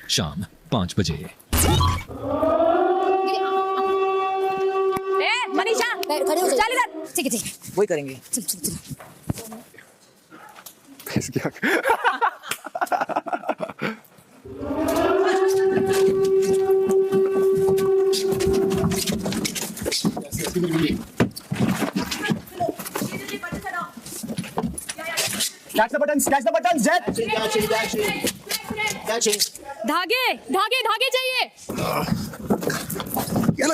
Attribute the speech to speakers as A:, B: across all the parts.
A: शाम 5 बजे।
B: मनीषा
C: खड़े हो
B: चल इधर। ठीक है
D: वही करेंगे।
C: चल चल चल।
D: Catch the buttons, Jet.
B: धागे धागे धागे चाहिए।
E: ये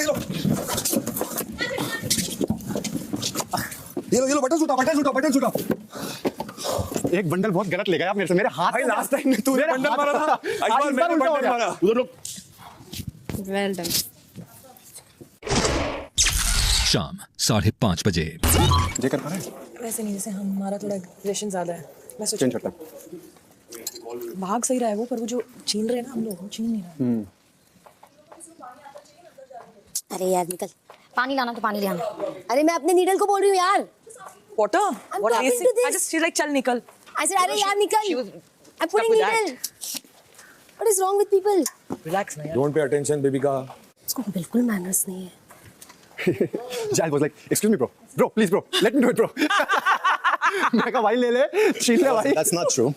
E: लो बटन छूटा।
F: एक बंडल बहुत गलत ले गया आप मेरे से, मेरे हाथ
E: भाई लास्ट टाइम तू बंडल मारा था, इस बार मैंने बंडल मारा।
F: उधर लोग।
B: Well done.
A: शाम 5:30 बजे।
F: ये कर पा रहे हैं?
D: वैसे नहीं, जैसे हमारा थोड़ा एग्रेशन ज्यादा है। मैं सोच
F: चेंज करता हूं।
D: भाग सही रहा है वो, पर वो जो छीन रहे हैं ना हम लोग, वो छीन नहीं रहा।
C: अरे यार निकल, पानी लाना तो पानी ले आना। अरे मैं अपने नीडल को बोल रही हूँ यार।
D: Potter?
C: I'm
D: What are you
C: talking to
D: saying? I
C: this.
D: just, she's like, चल निकल।
C: I said अरे यार निकल।
D: She was
C: I'm putting
D: stuck with
C: needle. What is wrong with people?
D: relax ना यार।
E: डोंट पे अटेंशन बेबी का।
C: इसको बिल्कुल मैनर्स नहीं है।
F: Jal was like, excuse me bro, please bro, let me do it bro. मैं कहा भाई ले ले, छीन ले भाई।
G: That's not true.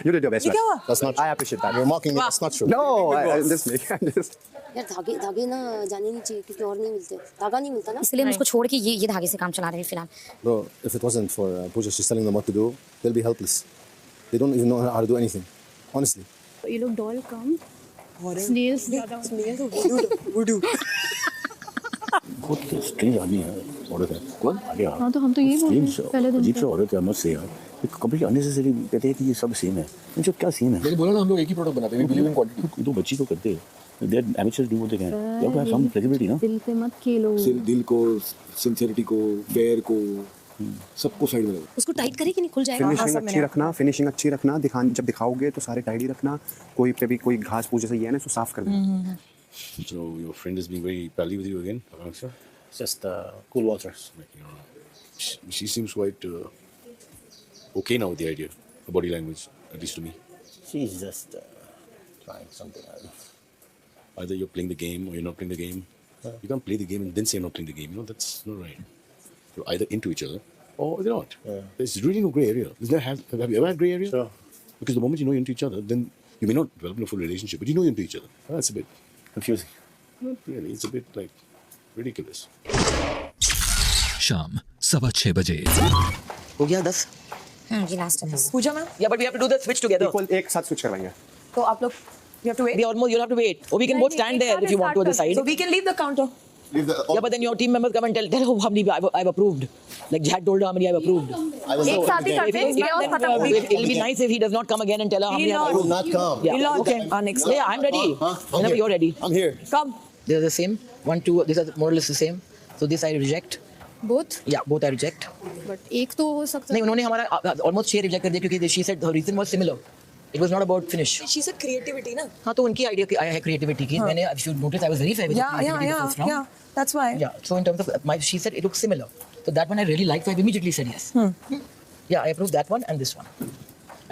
F: You did your best.
D: ये क्या
F: man.
D: हुआ?
G: That's not true.
F: I appreciate that.
G: You're mocking me. That's not true.
F: No, I'm just.
C: यार धागे ना जाने नहीं चाहिए क्योंकि और नहीं मिलते। धागा नहीं मिलता ना, इसलिए हम उसको छोड़ के ये धागे से काम चला रहे हैं फिलहाल।
G: Bro, if it wasn't for Pooja, she's telling them what to do, they'll be helpless. They don't even know how to do anything. Honestly.
B: ये लोग डॉल कम स्नेल्स ज्यादा
D: Voodoo।
H: बहुत स्ट्रेंज आदमी है, औरत है। कौन? आगे
B: हाँ तो हम तो यही बोल रहे हैं पहले दिन
H: अजीब सा औरत है, मत से यार। कंप्लीटली अननेसेसरी कहते हैं कि ये सब सेम है। जो क्या सीन है?
E: मैंने बोला ना हम लोग एक ही प्रोडक्ट बनाते हैं, we believe in quality।
H: तो बच्ची तो करते हैं। They are amateurs, do what they can. You have to have some flexibility, ना?
B: दिल पे मत खेलो।
E: दिल को, सिंसियरिटी को, फेयर को, सबको साइड में रखो।
C: उसको टाइट करे कि नहीं खुल जाएगा।
F: फिनिशिंग अच्छी रखना, जब दिखाओगे तो सारे टाइडी रखना। कोई पे भी कोई घास फूस जैसा ये है ना, इसको साफ कर देना।
H: So your friend is being very pally with you again, Akanksha? Just cool water.
E: She seems quite okay now with the idea, the body language, at least to me.
H: She's just trying something. I don't know.
E: Either you're playing the game or you're not playing the game. You can't play the game and then say you're not playing the game. You know, that's not right. You're either into each other or you're not. There's really no grey area. Have you ever had grey area?
H: Sure.
E: Because the moment you know you're into each other, then you may not develop a full relationship, but you know you're into each other. That's a bit
H: Confusing.
E: not really. It's a bit like ridiculous.
A: शाम 6:15 बजे।
D: हो गया 10।
C: जी last है।
D: Pooja ma'am? Yeah, but we have to do the switch together.
F: Equal एक साथ switch करवाएंगे।
D: तो आप लोग we have to wait. You'll have to wait. Or we can both stand there if you want to at the side. So we can leave the counter. Yeah, but then your team members come and tell how many I've approved. Like Jad told her how many I've approved.
G: I was
B: एक
G: not
B: साथ ही करते हैं, chaos खत्म हो गया।
D: It'll be nice if he does not come again and tell her how many
G: I
D: I've
G: will
D: approved.
G: not come.
D: Yeah. Okay. Next. Yeah, I'm ready. Whenever you're ready.
G: I'm here.
D: Come. They're the same. 1, 2. These are more or less the same. So this I reject.
B: Both
D: Yeah, both I reject.
B: But एक तो हो सकता
D: नहीं, उन्होंने हमारा almost 6 reject कर दिया क्योंकि she said her reason was similar. It was not about finish.
I: She said creativity, ना?
D: हाँ तो उनकी idea है creativity की. मैंने if you notice I was very fair with the creativity the first round.
I: That's why.
D: Yeah. So in terms of she said it looks similar. So that one I really liked. So I immediately said yes. Yeah, I approved that one and this one.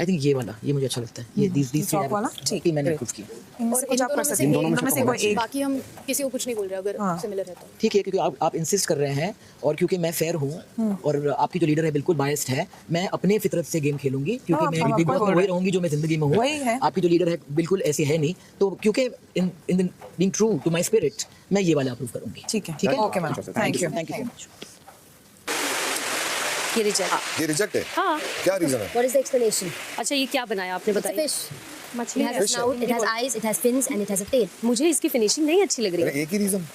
D: I think ये वाला ये मुझे अच्छा लगता है. ये these three
I: वाला? ठीक है,
D: मैंने approve किया.
I: इनमें से कुछ आप कर सकते हैं. इनमें से कोई एक.
B: बाकी हम किसी को कुछ नहीं बोल रहे अगर सिमिलर है तो
D: ठीक है, क्योंकि आप इंसिस्ट कर रहे हैं और क्योंकि मैं फेयर हूँ और आपकी जो लीडर है बिल्कुल बायस्ड है, मैं अपने फितरत से गेम खेलूंगी क्योंकि मैं बिग बॉस में वही रहूंगी जो मैं जिंदगी में हूँ. आपकी जो लीडर है बिल्कुल ऐसी है नहीं, तो क्योंकि in being true to my spirit मैं ये वाला अप्रूव करूंगी.
I: ठीक है. Okay ma'am. Thank you.
D: Thank you so much.
B: ये रिजेक्ट
E: ये रिजेक्ट है?
B: हाँ
E: क्या रीजन है?
C: What is the explanation?
B: अच्छा ये क्या बनाया आपने
C: It's a
B: बताइए
C: fish.
B: मछली
C: It has a snout, it has eyes, it has fins and it has a tail.
B: मुझे इसकी फिनिशिंग नहीं अच्छी लग रही है
E: एक ही रीजन?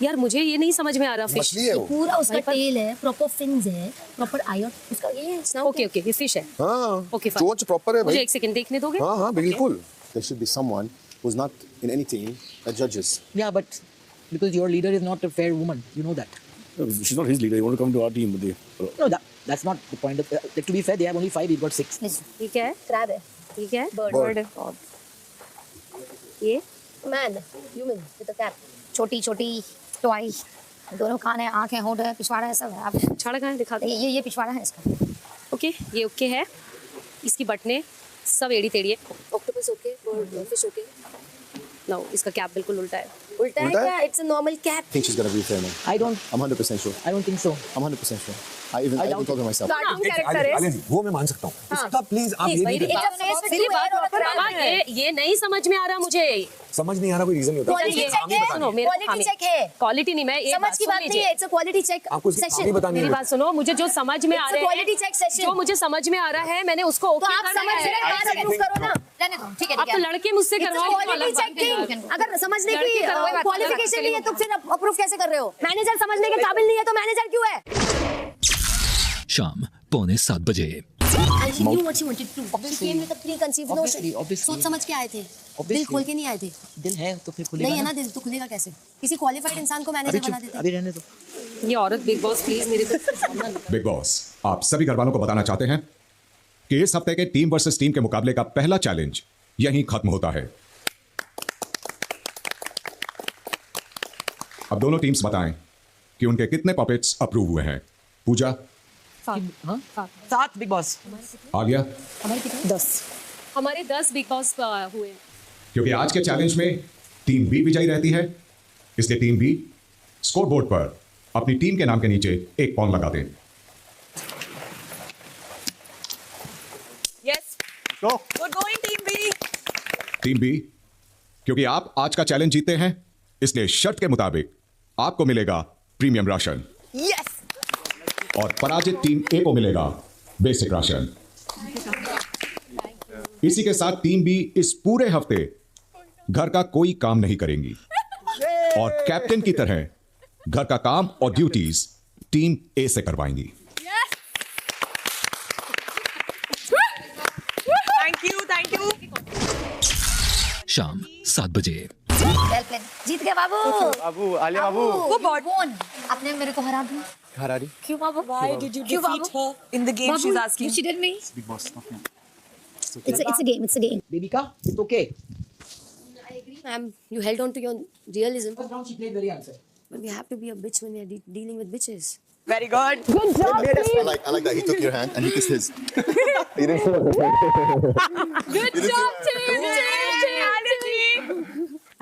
B: यार मुझे ये नहीं समझ में आ रहा फिश
E: मछली है वो?
C: पूरा उसका टेल है, प्रॉपर फिन्स है, प्रॉपर आई और उसका ये स्नाउट.
B: ओके ओके ये फिश है
E: हाँ.
B: ओके
E: चोंच प्रॉपर है
B: मुझे
E: भाई.
B: एक सेकंड देखने दोगे
E: हाँ हाँ बिल्कुल.
G: There should be someone who's not in any team that judges.
D: Yeah, but because your leader is not a fair woman, you know that.
H: She's not his leader. You want to come to our team, but they.
D: No, that's not the point. Like, to be fair, they have only 5. We've got 6.
B: ठीक है
C: crab है.
B: ठीक है
C: Bird.
B: ये
C: Man, human with a cap. छोटी छोटी toy. दोनों कान है, आँख है, होंठ है, पिछवाड़ा है, सब है. आप
B: छाड़ा कहाँ है दिखा दे
C: ये पिछवाड़ा है इसका.
B: ओके ये ओके है इसकी बटने सब एड़ी टेढ़ी है
C: octopus okay, bird fish okay.
B: No इसका कैप बिल्कुल उल्टा है.
C: उल्टा है क्या? It's a normal cap.
G: I think she's gonna be fair now.
D: I don't
G: I'm 100% sure.
D: think so.
G: I'm 100% sure. I even told her myself.
C: Cartoon character है.
F: वो मैं मान सकता हूँ इसका प्लीज आप ये नहीं
C: It's a face with two hair और a
B: बाबा
C: crown.
B: ये नहीं समझ में आ रहा मुझे.
F: समझ नहीं आ रहा कोई रीजन नहीं होता
C: Quality check है.
B: सुनो मेरे
C: Quality check है.
B: क्वालिटी नहीं मैं एक
C: समझ की बात नहीं है. It's a quality check
F: आपको इसकी
C: session.
F: कहानी बतानी
B: मेरी
F: है
B: बात सुनो मुझे जो समझ में आ
C: It's a
B: रहा है
C: quality check session.
B: जो मुझे समझ में आ रहा है मैंने उसको
C: तो
B: ओके
C: आप
B: करना
C: समझ
B: है.
C: रहे हैं आप प्रूव करो ना. रहने दो. ठीक है
B: आप तो लड़के मुझसे करवाओ
C: क्वालिटी चेकिंग. अगर समझने की
B: लड़के करवाओ, बात
C: क्वालिफिकेशन
B: अलग
C: नहीं है तो फिर अप्रूव कैसे कर रहे हो? मैनेजर समझने के काबिल नहीं है तो मैनेजर क्यों है?
A: शाम 6:45
C: You what you wanted to. You came with a preconceived notion.
D: Obviously.
C: सोच समझ के आए थे. दिल खोल के नहीं आए थे.
D: दिल है तो फिर खुलेगा
C: नहीं है ना दिल तो खुलेगा कैसे? किसी क्वालिफाइड इंसान को मैनेजर बना देते.
D: अभी रहने दो.
B: ये औरत बिग बॉस प्लीज मेरे को सामना ना
J: बिग बॉस आप सभी घर वालों को बताना चाहते हैं कि इस हफ्ते के टीम वर्सेस टीम के मुकाबले का पहला चैलेंज यहीं खत्म होता है. अब दोनों टीम्स बताएं कि उनके कितने पपेट्स अप्रूव हुए हैं. पूजा
I: 7 बिग बॉस.
J: आ गया
I: 10.
B: हमारे 10 बिग बॉस हुए.
J: क्योंकि आज के चैलेंज में टीम बी विजयी रहती है, इसलिए टीम बी स्कोर बोर्ड पर अपनी टीम के नाम के नीचे एक पॉन लगा दें.
I: Yes.
F: Go.
I: Good going team B.
J: Team B क्योंकि आप आज का चैलेंज जीते हैं, इसलिए शर्त के मुताबिक आपको मिलेगा प्रीमियम राशन
I: Yes.
J: और पराजित टीम ए को मिलेगा बेसिक राशन. इसी के साथ टीम बी इस पूरे हफ्ते घर का कोई काम नहीं करेंगी और कैप्टन की तरह घर का काम और ड्यूटीज टीम ए से करवाएंगी.
I: Thank you.
A: शाम 7:00
C: Well played. जीत गए बाबू.
F: बाबू आलिया बाबू
I: Who bought?
C: आपने मेरे को हरा दिया.
F: हरा रही
C: क्यों बाबू?
I: Why did you
C: क्यों
I: defeat her in the game? She's asking.
C: You cheated me.
F: Big boss
C: It's a game. It's a game.
D: Devika, it's okay.
C: I agree, ma'am. You held on to your realism.
D: First round she played very unfair.
C: But we have to be a bitch when we are dealing with bitches.
I: Very good.
C: Good job,
G: I like that. He took your hand and he kissed his. He didn't show it.
B: Good job team.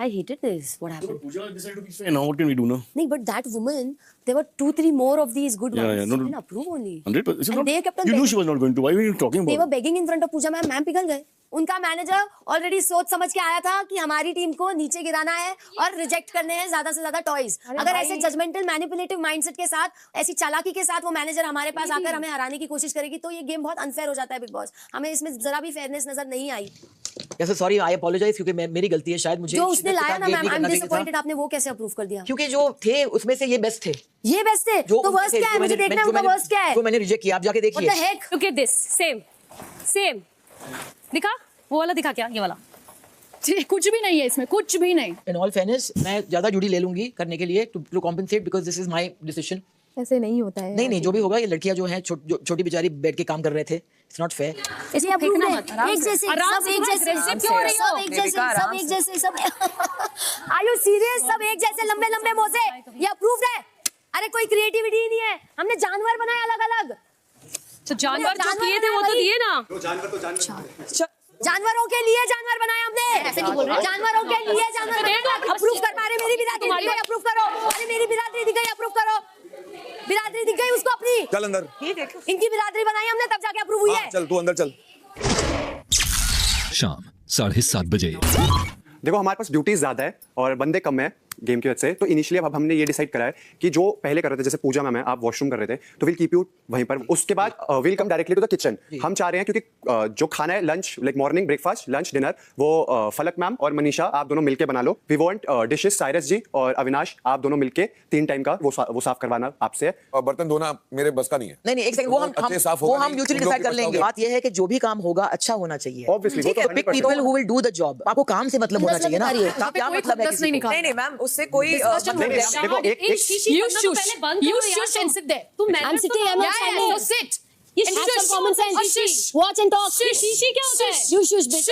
C: I hated this. What happened?
E: Pooja decided to be fair. Now what can we do now?
C: No, but that woman, there were 2-3 more of these good ones.
E: Yeah, no.
C: And approve only.
E: 100%.
C: And they kept on
E: You knew
C: begging.
E: she was not going to. Why were you talking
C: They
E: about
C: were begging in front of Pooja ma'am पिघल गए. उनका manager already सोच समझ के आया था कि हमारी टीम को नीचे गिराना है और रिजेक्ट करने हैं ज्यादा से ज्यादा टॉयज. अगर ऐसे जजमेंटल मैनिपुलेटिव माइंडसेट के साथ ऐसी चालाकी के साथ वो मैनेजर हमारे पास आकर हमें हराने की कोशिश करेगी तो ये गेम बहुत अनफेयर हो जाता है बिग बॉस. हमें इसमें जरा भी फेयरनेस नजर नहीं आई.
D: ऐसे सॉरी आई अपोलोजाइज क्योंकि मेरी गलती है शायद मुझे
C: जो उसने लाया ना मैम आई एम
D: करना चाहिए था।
C: डिसअपॉइंटेड. आपने वो कैसे अप्रूव कर दिया?
D: क्योंकि जो थे उसमें से ये बेस्ट थे.
C: ये बेस्ट है तो वर्स्ट क्या है? मुझे देखना है उनका वर्स्ट क्या है.
D: जो मैंने रिजेक्ट किया आप जाके
C: What
D: देखिए.
C: the heck?
B: Look at this. Same. दिखा? वो वाला दिखा क्या? ये वाला.
K: कुछ भी नहीं है इसमें, कुछ भी नहीं.
D: इन ऑल फेयरनेस मैं ज्यादा जुड़ी ले लूंगी करने के लिए to compensate because this is my decision.
K: ऐसे नहीं होता है.
D: नहीं जो भी होगा ये लड़कियां जो हैं छोटी बेचारी बैठ के काम कर रहे थे. It's not fair.
C: इसलिए अप्रूव है. एक जैसे सब एक जैसे
B: क्यों हो रही हो?
C: सब एक जैसे सब आर यू सीरियस? सब एक जैसे लंबे लंबे मोजे. ये अप्रूव्ड है. अरे कोई क्रिएटिविटी ही नहीं है. हमने जानवर बनाए अलग अलग.
B: तो जानवर जो किए थे वो तो दिए ना.
C: जानवरों के लिए जानवर बनाए हमने. ऐसे नहीं बोल रहे. जानवरों के लिए जानवर बनाए. अप्रूव कर पा रहे? मेरी बिरादरी दिख गई अप्रूव करो. अरे मेरी बिरादरी दिख गई अप्रूव करो. बिरादरी दिख गई उसको अपनी.
F: चल अंदर.
C: इनकी बिरादरी बनाई हमने तब जाके अप्रूव हुई है.
F: चल तू अंदर चल.
A: शाम 7:30
F: देखो हमारे पास ड्यूटीज ज्यादा है और बंदे कम है गेम की वजह से. तो इनिशियली अब हमने ये डिसाइड करा है कि जो पहले कर रहे थे जैसे पूजा मैम है आप वॉशरूम कर रहे थे तो विल कीप यू वहीं पर. उसके बाद will come directly to the kitchen. हम चाह रहे हैं क्योंकि जो खाना है lunch like morning breakfast lunch dinner वो फलक मैम और मनीषा आप दोनों मिलके बना लो. We want dishes Cyrus ji और अविनाश आप दोनों मिलके 3 टाइम का वो साफ करवाना आपसे.
L: और बर्तन धोना मेरे बस का नहीं है.
D: नहीं एक सेकंड वो हम म्यूचुअली डिसाइड कर लेंगे. बात ये है कि जो भी काम होगा अच्छा होना चाहिए.
F: ऑब्वियसली
D: ठीक है. Pick people who will do the job. आपको काम से मतलब होना चाहिए ना. क्या मतलब है?
I: नहीं मैम उससे कोई
F: देखो एक
K: You shush and sit there.
C: I'm sitting. I'm not standing.
K: So sit.
C: Have some common sense. Watch and talk.
B: शीशी क्या होता है?
C: You shush, bitch.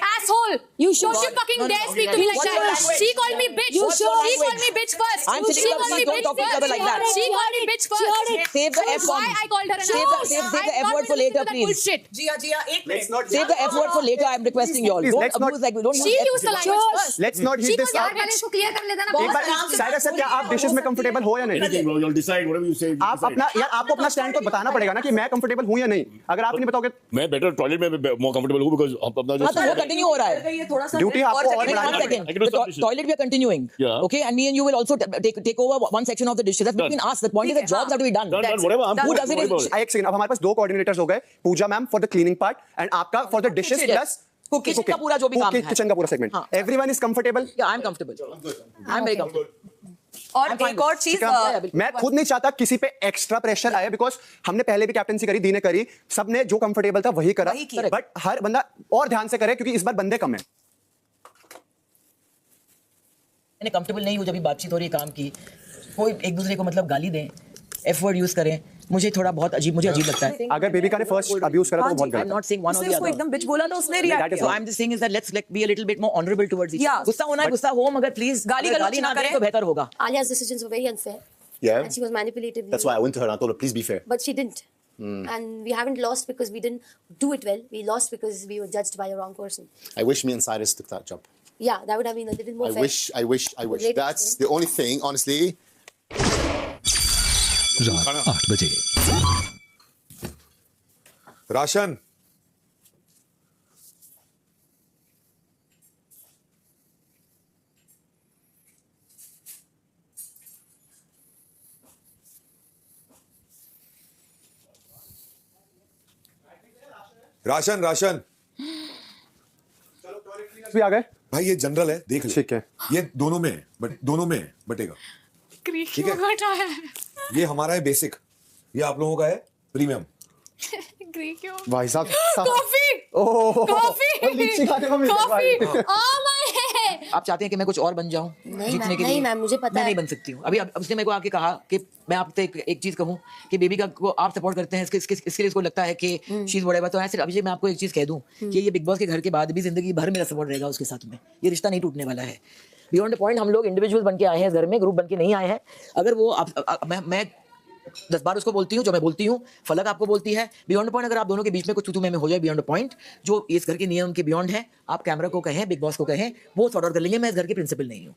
K: Asshole.
C: You
K: Don't
C: shush.
K: you fucking dare speak to me like that. She called me bitch.
C: You shush.
K: She called me bitch first.
D: I'm
K: She
D: sitting
K: called me
D: don't
K: bitch
D: talk to each other like that.
K: first. She called me bitch first.
D: Save the F
K: Why
D: word.
K: I called her an
D: Save
K: asshole?
D: the F
K: I
D: word for later, please.
K: Bullshit.
I: जिया एक
F: Let's not
D: Save the F word for later. I'm requesting you all.
F: Please,
D: Don't
F: let's not-
D: abuse like don't
K: She
D: use
K: used the
D: F.
K: language first.
F: Let's not heat this
C: यार
F: up.
C: पहले इसको clear कर लेता ना।
F: एक बार Cyrus sir, क्या आप dishes में कंफर्टेबल हो या नहीं?
H: Anything, bro. You'll decide whatever you say. you
F: आप
H: decide.
F: अपना यार आपको अपना स्टैंड तो बताना पड़ेगा ना कि मैं कंफर्टेबल हूं या नहीं। अगर आप नहीं बताओगे
H: मैं better toilet में more comfortable हूँ because अपना जो
D: हाँ, तो वो कंटिन्यू हो रहा है।
I: ये थोड़ा सा
F: ड्यूटी आपको और
D: Wait,
F: बढ़ानी
D: one
F: पड़ेगी।
D: second.
H: I can do
D: The
H: some dishes.
D: toilet we are continuing.
H: Yeah.
D: Okay, and me and you will also take over one section of the dishes. That's between us. The point is that jobs have to be done.
H: Done, whatever. I'm
D: Who
H: good.
D: does it
H: Worry about
D: is-
H: it.
F: एक second, अब हमारे पास 2 coordinators हो गए, Pooja ma'am for the cleaning part and आपका for the dishes
D: Kitchen.
F: Plus
D: Kitchen का पूरा जो भी काम है।
F: किचन का पूरा सेगमेंट।
D: हाँ।
F: Everyone is comfortable.
D: Yeah, I'm comfortable. I'm very comfortable.
I: और एक और चीज
F: मैं खुद नहीं चाहता किसी पे एक्स्ट्रा प्रेशर आए, बिकॉज हमने पहले भी कैप्टनसी करी, दी ने करी, सबने जो कंफर्टेबल था वही करा,
I: वही किया।
F: बट हर बंदा और ध्यान से करे क्योंकि इस बार बंदे कम है।
D: मैंने कंफर्टेबल नहीं हूँ जब भी बातचीत हो रही है काम की, कोई एक दूसरे को मतलब गाली दें, एफ वर्ड यूज करें, मुझे थोड़ा बहुत अजीब लगता है।
F: अगर बेबिका ने फर्स्ट अब्यूज करा तो बहुत
D: I'm
F: गलत
D: not saying one or
I: उसने
D: the
I: उसको
D: other.
I: एकदम बिच बोला था, उसने रिएक्ट
F: That is
I: किया।
D: So I'm just saying is that let's be a little bit more honorable towards each
I: Yeah.
D: other. गुस्सा होना है, गुस्सा हो, मगर प्लीज
I: गाली गलौज ना
D: ना करें
I: करें।
D: तो बेहतर होगा।
C: Alia's decisions were very unfair.
G: Yeah.
C: And she was manipulative.
G: That's why I went to her and I told her, please be fair.
C: But she didn't. And we haven't lost because we didn't do it well. We lost because we were judged by a wrong person.
G: I wish me and Cyrus took that job.
C: Yeah, that would have been a little more
G: I
C: fair.
G: wish.
C: Great
G: That's
C: experience.
G: the only thing, honestly.
A: रात 8 बजे।
L: Ration ration ration
F: भी आ गए
L: भाई ये general है, देख ले।
F: ठीक है।
L: ये दोनों में है, बट दोनों में है, बटेगा। ठीक है, ये हमारा है बेसिक, ये आप लोगों का है प्रीमियम।
F: भाई साहब
K: कॉफी
F: ओह
K: कॉफी
F: लीची खाने को मिल गया भाई।
K: Coffee oh my head.
D: आप चाहते हैं कि मैं कुछ और बन जाऊं
C: नहीं
D: जीतने
C: मैम,
D: के
C: नहीं
D: लिए?
C: मैम, मुझे पता
D: मैं
C: है।
D: नहीं बन सकती हूँ। अभी उसने मेरे को आके कहा कि मैं आपसे एक चीज कहूँ कि बेबी का को आप सपोर्ट करते हैं, इसके लिए इसको लगता है कि शी इज व्हाटएवर। तो ऐसे अभी मैं आपको एक चीज कह दूं कि ये बिग बॉस के घर के बाद भी जिंदगी भर मेरा सपोर्ट रहेगा उसके साथ में। ये रिश्ता नहीं टूटने वाला है। बियॉन्ड द पॉइंट हम लोग इंडिविजुअल बन के आए हैं इस घर में, ग्रुप बन के नहीं आए हैं। अगर वो मैं 10 बार उसको बोलती हूँ जो मैं बोलती हूँ, फलक आपको बोलती है, बियॉन्ड पॉइंट अगर आप दोनों के बीच में कुछ तू में हो जाए बियॉन्ड पॉइंट, जो इस घर के नियम के बियॉन्ड है, आप कैमरा को कहें, बिग बॉस को कहें, वो सॉर्ट आउट कर लेंगे। मैं इस घर के प्रिंसिपल नहीं हूँ।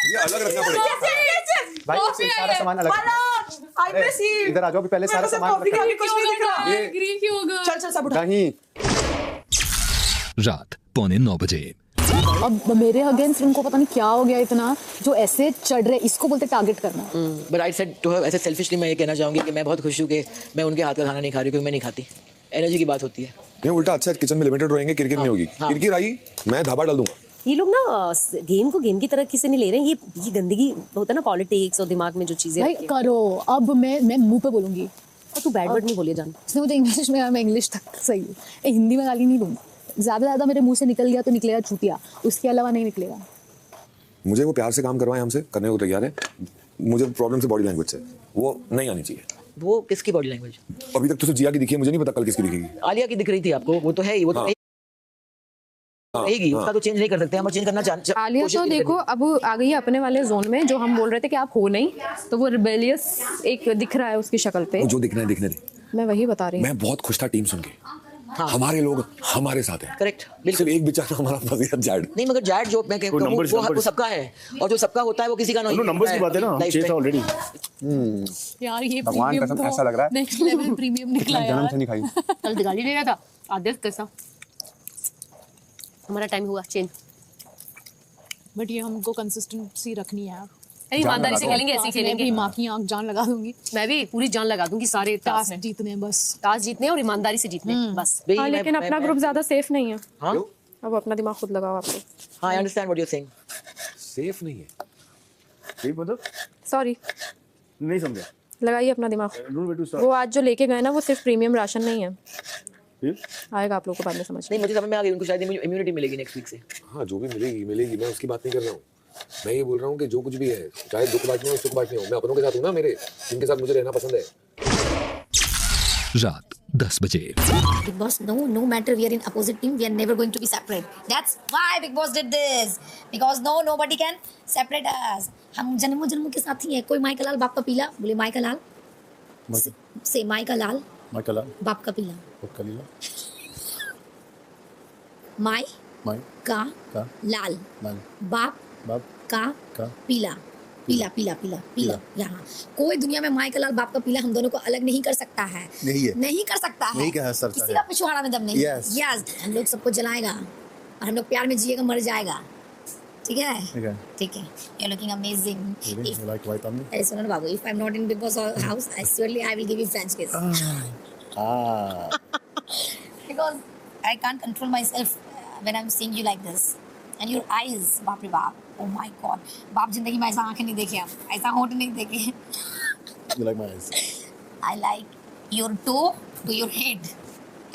L: ये अलग रखना पड़ेगा।
F: भाई सारा सामान अलग इधर आ जाओ, अभी पहले सारा सामान
I: कुछ नहीं दिख रहा।
F: ये
K: ग्रीन क्यों होगा?
I: चल सब उठा।
F: नहीं
A: रात 8:45 बजे।
M: अब मेरे अगेंस्ट उनको पता नहीं क्या हो गया इतना, जो ऐसे चढ़ रहे, इसको बोलते टारगेट करना।
D: But I said to her, ऐसे सेल्फिशली मैं ये कहना चाहूंगी कि मैं बहुत खुश हूँ कि मैं उनके हाथ का खाना नहीं खा रही, क्योंकि मैं नहीं खाती। एनर्जी की बात होती है।
L: नहीं उल्टा अच्छा, किचन में लिमिटेड रहेंगे, किरकिर नहीं होगी। किरकिर आई मैं धाबा डाल दूंगा।
B: ये लोग ना गेम को गेम की तरह किसी नहीं ले रहे हैं। ये गंदगी होता है ना पॉलिटिक्स और दिमाग में जो चीजें
M: भाई करो, अब मैं मुंह पे बोलूंगी।
B: और तू बैड वर्ड नहीं बोले जान।
M: उसने मुझे इंग्लिश में, मैं इंग्लिश तक सही हूँ, हिंदी में गाली नहीं दूंगी। ज़्यादा मेरे मुंह से निकल गया तो निकलेगा चूतिया, उसके अलावा नहीं निकलेगा।
L: मुझे वो प्यार से काम करवाए, हमसे करने को तैयार है। मुझे प्रॉब्लम से बॉडी लैंग्वेज से, वो नहीं आनी चाहिए।
D: वो किसकी बॉडी लैंग्वेज?
L: अभी तक तो सिर्फ जिया की दिखी है, मुझे नहीं पता कल किसकी दिखेगी।
D: आलिया की दिख रही थी आपको, वो तो है ही, वो तो रहेगी, उसका तो चेंज नहीं कर सकते हम, और चेंज करना चाहते।
N: आलिया तो देखो अब आ गई है अपने वाले जोन में, जो हम बोल रहे थे कि आप हो नहीं, तो वो रिबेलियस एक दिख रहा है उसकी शक्ल पे।
L: जो दिखना है दिखने दे।
N: मैं वही बता रही हूँ।
L: मैं बहुत खुश था टीम सुन के। हमारे लोग हमारे साथ हैं।
D: करेक्ट,
L: सिर्फ एक बेचारा हमारा फजीहत जाट
D: नहीं, मगर जाट जो मैं कहता हूँ वो सबका है, और जो सबका होता है वो किसी का नहीं।
H: नंबर्स की बात है ना, चेस ऑलरेडी।
N: यार ये
F: भगवान कसम ऐसा लग रहा है
N: नेक्स्ट लेवल प्रीमियम निकला यार।
F: जन्म से नहीं खाई।
B: कल दिवाली ले रहा था आदेश कैसा। हमारा टाइम हुआ चेंज।
M: बट ये हमको कंसिस्टेंसी रखनी है।
B: ईमानदारी से खेलेंगे, ऐसे ही खेलेंगे।
M: माँ की आंख जान लगा दूंगी।
B: मैं भी पूरी जान लगा दूंगी सारे
M: टास्क जीतने, बस
B: टास्क जीतने और ईमानदारी से जीतने बस।
N: हाँ, लेकिन अपना ग्रुप ज्यादा सेफ नहीं है।
D: हाँ?
N: अब अपना दिमाग खुद लगाओ आप लोग।
D: हाँ, I understand what you are saying.
L: Safe नहीं है।
H: सेफ मतलब?
N: सॉरी
H: नहीं समझा।
N: लगाइए अपना दिमाग। वो आज जो लेके गए ना, वो सिर्फ प्रीमियम राशन नहीं है। आएगा आप लोगों को बाद में समझ।
D: नहीं, मुझे समझ में आ गई, उनको शायद इम्यूनिटी मिलेगी नेक्स्ट वीक से।
L: हाँ, जो भी मिलेगी, मैं उसकी बात नहीं कर रहा हूँ। मैं ये बोल रहा हूँ कि जो कुछ भी है, चाहे दुख बांटने हो सुख बांटने हो, मैं अपनों के साथ हूँ ना, मेरे जिनके साथ मुझे रहना पसंद है।
A: रात 10 बजे।
C: Big Boss, no matter we are in opposite team, we are never going to be separate. That's why Big Boss did this. Because nobody can separate us. हम जन्मों के साथी हैं। कोई माई का लाल बाप का पीला, बोले माई का लाल से माई का लाल बाप का पीला। माई
G: माई
C: का
G: का
C: लाल
G: लाल
C: बाप
G: बाप
C: का
G: का
C: पीला पीला पीला पीला पीला यहाँ कोई दुनिया में माई का लाल बाप का पीला हम दोनों को अलग नहीं कर सकता है
G: नहीं है
C: नहीं कर सकता है
G: नहीं कह सकता
C: किसी
G: है।
C: का पिछवाड़ा में दम नहीं
G: Yes.
C: यस हम लोग सबको जलाएगा और हम लोग प्यार में जिएगा मर जाएगा ठीक है
G: Okay.
C: ठीक है you are looking amazing
G: Really? You like white on me?
C: अरे सुनो ना बाबू if I am not in Bigg Boss house I surely I will give you French kiss because I can't control myself when I'm seeing you like this and your eyes बाप रे बाप oh my god बाप जिंदगी में ऐसा आंखें नहीं देखे हम ऐसा होंठ नहीं देखे
G: You like my eyes?
C: I like your toe to your head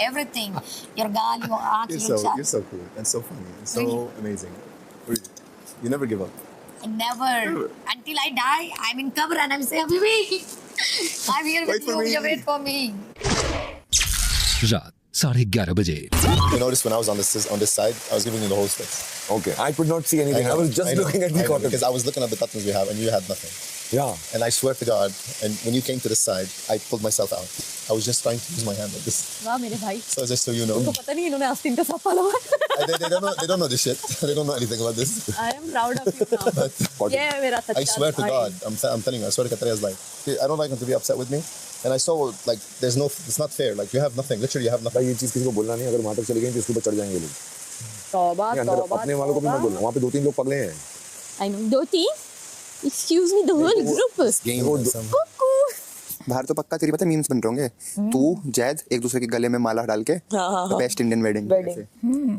C: everything your gaal your आँख your chat
G: You're so cool and so funny and so
C: Really?
G: amazing. Really. You never give up.
C: I never until I die I'm in qabr and I'm saying Habibi I'm here with you you wait for me
A: रात 11:30 बजे।
G: You notice when I was on this side, I was giving you the whole space.
L: Okay, I could not see anything. I was just looking at the corner
G: because I was looking at the buttons we have, and you had nothing.
L: Yeah.
G: And I swear to God, and when you came to this side, I pulled myself out. I was just trying to use my hand like this.
N: वाह मेरे भाई
G: So just so you know.
N: उनको पता नहीं इन्होंने आस्तीन का सांप पाला हुआ है।
G: They don't know this shit. They don't know anything about this.
N: I am proud of you now ये मेरा सच्चा
G: I swear to
N: भाई।
G: God, I'm telling you, I swear to Katriya's life. I don't like him to be upset with me. And I saw like it's not fair. Like you have nothing. Literally, you have nothing.
L: ये चीज किसी को बोलना नहीं, अगर वहां तक चले गए तो इसके ऊपर चढ़ जाएंगे लोग।
N: तौबा
L: ये अंदर
N: तौबा
L: अपने वालों को भी मत बोलना, वहां पे 2-3 लोग पगले हैं।
N: I know 2-3 excuse me the whole group
F: बाहर तो पक्का तेरी पता है मीम्स बन रहे होंगे तू जैद एक दूसरे के गले में माला डाल के बेस्ट इंडियन वेडिंग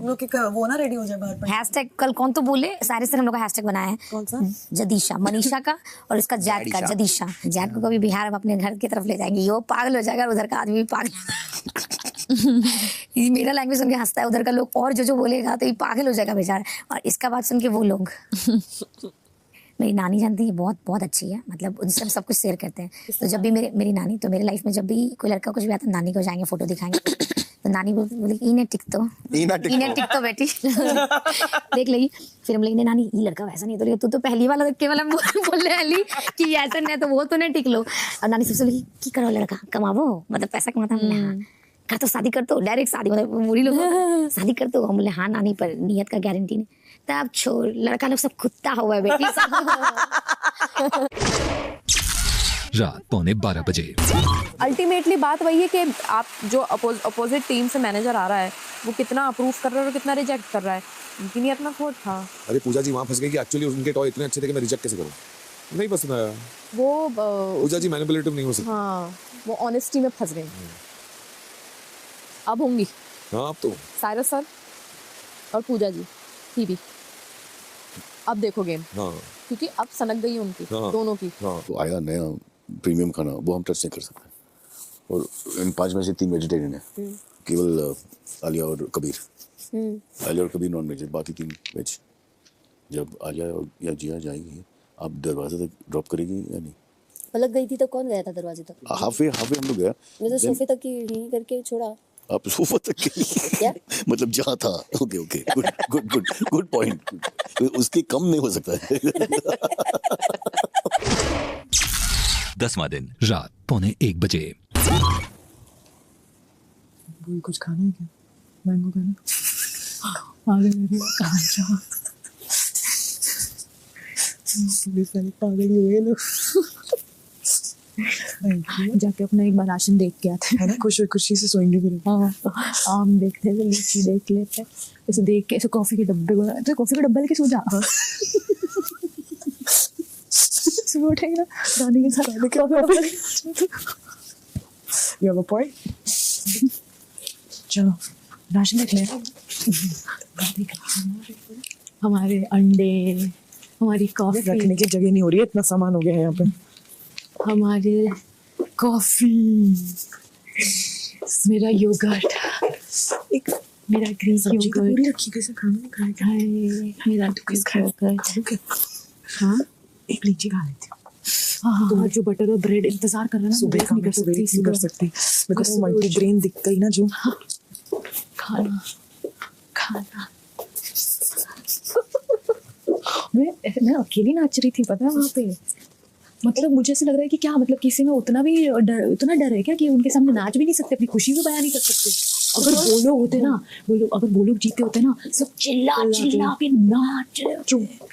I: लोग के वो ना रेडी हो जाए बाहर पर
C: हैशटैग कल कौन तो बोले सारे से हम लोग का हैशटैग बनाया है
I: कौन सा
C: जदीशा मनीषा का और इसका जैद का जदीशा जैद को कभी बिहार में अपने घर की तरफ ले जाएंगे ये पागल हो जाएगा उधर का आदमी भी पागल ये मेरा लैंग्वेज सुन के हंसता है उधर का लोग और जो बोलेगा तो ये पागल हो जाएगा बेचारा और इसका बात सुन के वो लोग मेरी नानी जानती है बहुत बहुत अच्छी है मतलब उनसे हम सब कुछ शेयर करते हैं तो जब भी मेरी नानी तो मेरे लाइफ में जब भी कोई लड़का कुछ भी आता नानी को जाएंगे फोटो दिखाएंगे तो नानी बोली इन्हें टिक तो बेटी देख ली फिर हम लेंगे नानी ये लड़का वैसा नहीं तो तू तो पहली वाला केवल हम बोल रहे हैं कि ऐसा नहीं तो वो तो नहीं टिक लो और नानी सबसे बोली की करो लड़का कमावो मतलब पैसा कमाता हमने कर तो शादी कर दो डायरेक्ट शादी मतलब मुड़ी लोग शादी कर दो हम बोले हाँ नानी पर नियत का गारंटी नहीं तब छोड़ लड़का लोग सब कुत्ता हुआ है बेटी
A: रात 11:45 बजे।
N: अल्टीमेटली बात वही है कि आप जो अपोजिट टीम से मैनेजर आ रहा है वो कितना अप्रूव कर रहा है और कितना रिजेक्ट कर रहा है उनकी नहीं अपना थॉट था।
L: अरे पूजा जी वहां फंस गई कि एक्चुअली उनके टॉय इतने अच्छे थे कि मैं रिजेक्ट कैसे करूं, नहीं पसंद आया
N: वो
L: पूजा जी मैनिपुलेटिव नहीं हो सकती।
N: हाँ वो ऑनेस्टी में फंस गई अब होंगी।
L: हाँ अब तो
N: साइरस सर और पूजा जी भी अब देखो गेम
L: हाँ
N: क्योंकि अब सनक गई उनकी दोनों की।
E: हाँ तो आया नया प्रीमियम खाना वो हम टच नहीं कर सकते और इन 5 में से 3 वेजिटेरियन है केवल आलिया और कबीर नॉन वेज बाकी 3 वेज। जब आलिया या जिया जाएगी आप दरवाजे तक ड्रॉप करेगी या नहीं?
B: पलक गई थी तो कौन गया था दरवाजे तक?
E: हाफ वे हम लोग गया
B: मैं तो सोफे तक ही करके छोड़ा।
E: आप सोफा तक के लिए मतलब जहाँ था ओके गुड पॉइंट उसके कम नहीं हो सकता है।
A: 10वां दिन रात 12:45 बजे।
I: कुछ खाना है क्या? मैंगो खाना आगे मेरी पागल हुए लोग जाके अपना एक बार राशन देख के आते हैं ना खुशी से सोएंगे फिर। हाँ आम देखते हैं लीची देख लेते हैं ऐसे देख के ऐसे कॉफी के डब्बे को तो कॉफी का डब्बा लेके सो जा सुबह उठेंगे ना रानी के साथ you have a point चलो राशन देख ले हमारे अंडे हमारी कॉफी रखने की जगह नहीं हो रही है इतना सामान हो गया है यहाँ पे हमारे कॉफी मेरा योगर्ट एक मेरा ग्रीन योगर्ट पूरी रखी कैसे खाना नहीं खाए मेरा योगर्ट हाँ एक लीची खा लेती हूँ हाँ जो बटर और ब्रेड इंतजार कर रहा है ना ब्रेक नहीं कर सकती बिकॉज मल्टी ब्रेन दिख गई ना जो खाना मैं अकेली नाच रही थी पता है वहाँ पे मतलब मुझे ऐसा लग रहा है कि क्या मतलब किसी में उतना डर है क्या कि उनके सामने नाच भी नहीं सकते अपनी खुशी भी बयान नहीं कर सकते अगर वो लोग होते ना, अगर वो लोग जीते होते ना, सब चिल्ला चिल्ला के नाच रहे होते।